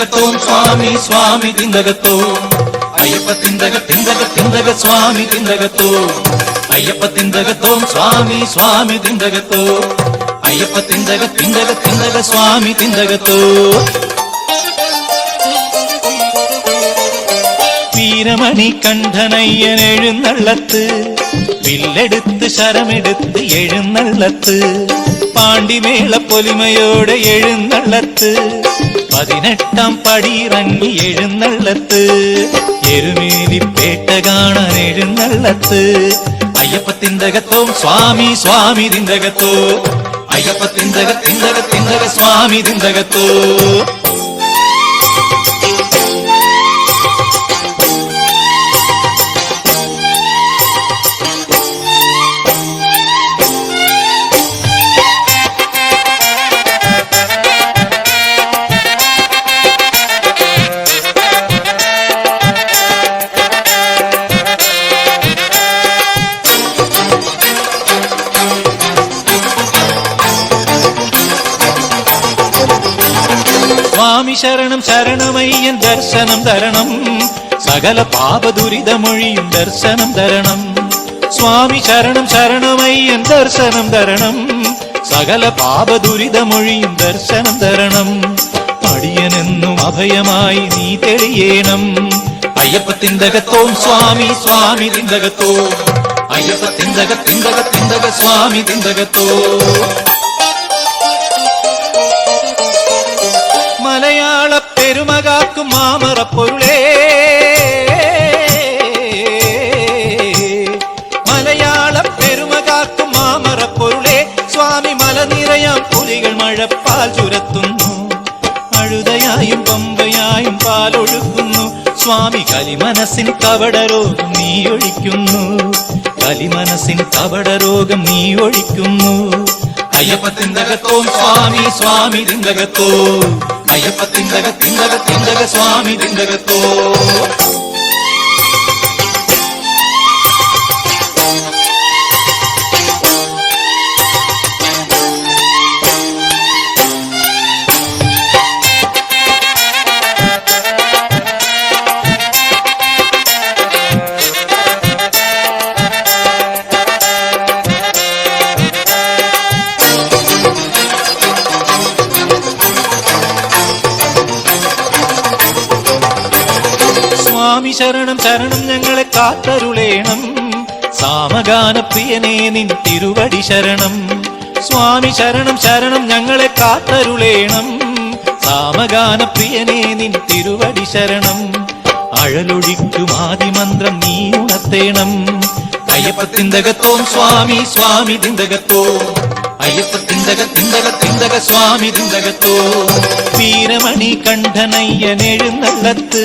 തിന്തകത്തോം സ്വാമി സ്വാമി തിന്തകത്തോ അയ്യപ്പ തിന്തക സ്വാമി തിന്തകത്തോ അയ്യപ്പ തിന്തകത്തോം സ്വാമി സ്വാമി തിന്തകത്തോ അയ്യപ്പ തിന്തക സ്വാമി തിന്തകത്തോ വീരമണി കണ്ഠനയ്യൻ എഴുന്നള്ളത്ത് വില്ലെടുത്ത് ശരമെടുത്ത് എഴുന്നള്ളത്ത് പാണ്ടിമേള പൊലിമയോടെ എഴുന്നള്ളത്ത് 18 പടിയിറങ്ങി എഴുന്നള്ളത്ത് എരുമേലിപ്പേട്ട കാണാൻ എഴുന്നള്ളത്ത് അയ്യപ്പ തിന്തകത്തോം സ്വാമി സ്വാമി തിന്തകത്തോ അയ്യപ്പ തിന്തക സ്വാമി തിന്തകത്തോ സ്വാമി ശരണം ശരണമയ്യൻ ദർശനം തരണം സകല പാപദുരിതമൊഴിയും ദർശനം തരണം സ്വാമി ശരണം ശരണമയ്യൻ ദർശനം തരണം സകല പാപദുരിതമൊഴിയും ദർശനം തരണം അടിയനെന്നും അഭയമായി നീ തെളിയേണം അയ്യപ്പ തിന്തകത്തോം സ്വാമി സ്വാമി തിന്തകത്തോ അയ്യപ്പ തിന്തക സ്വാമി തിന്തകത്തോ മലയാള പെരുമകാക്കും മാമറപ്പൊരുളേ മലയാള പെരുമകാക്കും മാമറപ്പൊരുളേ സ്വാമി മലനിറയാം പുലികൾ മഴപ്പാൽ ചുരത്തുന്നു അഴുതയായും പമ്പയായും പാലൊഴുക്കുന്നു സ്വാമി കലിമനസ്സിൻ കപടരോഗം നീ ഒഴിക്കുന്നു കലിമനസ്സിൻ കപടരോഗം നീ ഒഴിക്കുന്നു അയ്യപ്പ തിന്തകത്തോം സ്വാമി സ്വാമി തിന്തകത്തോ അയ്യപ്പ തിന്തക സ്വാമി തിന്തകത്തോ സ്വാമി ശരണം ശരണം ഞങ്ങളെ കാത്തരുളേണം സാമഗാന പ്രിയനേ നിൻ തിരുവടി ശരണം സ്വാമി ശരണം ശരണം ഞങ്ങളെ കാത്തരുളേണം സാമഗാന പ്രിയനേ നിൻ തിരുവടി ശരണം അഴലൊഴിക്കും ആദിമന്ത്രം നീ ഉണർത്തേണം അയ്യപ്പ തിന്തകത്തോം സ്വാമി സ്വാമി തിന്തകത്തോ അയ്യപ്പ തിന്തക സ്വാമി തിന്തകത്തോ വീരമണി കണ്ഠനയ്യൻ എഴുന്നള്ളത്ത്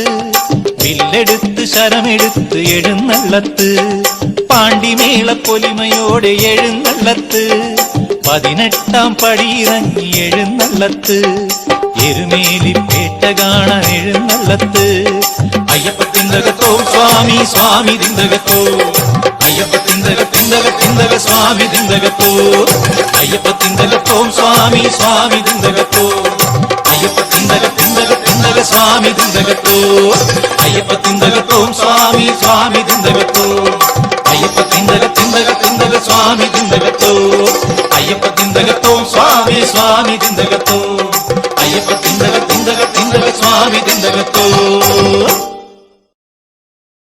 വില്ലെടുത്ത് ശരമെടുത്ത് എഴുന്നള്ളത്ത് പാണ്ടിമേള പൊലിമയോടെ എഴുന്നള്ളത്ത് 18 പടിയിറങ്ങി എഴുന്നള്ളത്ത് എരുമേലിപ്പേട്ട കാണാൻ എഴുന്നള്ളത്ത് അയ്യപ്പ തിന്തകത്തോം സ്വാമി സ്വാമി തിന്തകത്തോ അയ്യപ്പ തിന്തക സ്വാമി തിന്തകത്തോ അയ്യപ്പ തിന്തകത്തോം സ്വാമി സ്വാമി തിന്തകത്തോ അയ്യപ്പ തിന്തക സ്വാമി തിന്തകത്തോ അയ്യപ്പ തിന്തകത്തോം സ്വാമി സ്വാമി തിന്തകത്തോ അയ്യപ്പ തിന്തക സ്വാമി തിന്തകത്തോ അയ്യപ്പ തിന്തകത്തോം സ്വാമി സ്വാമി തിന്തകത്തോ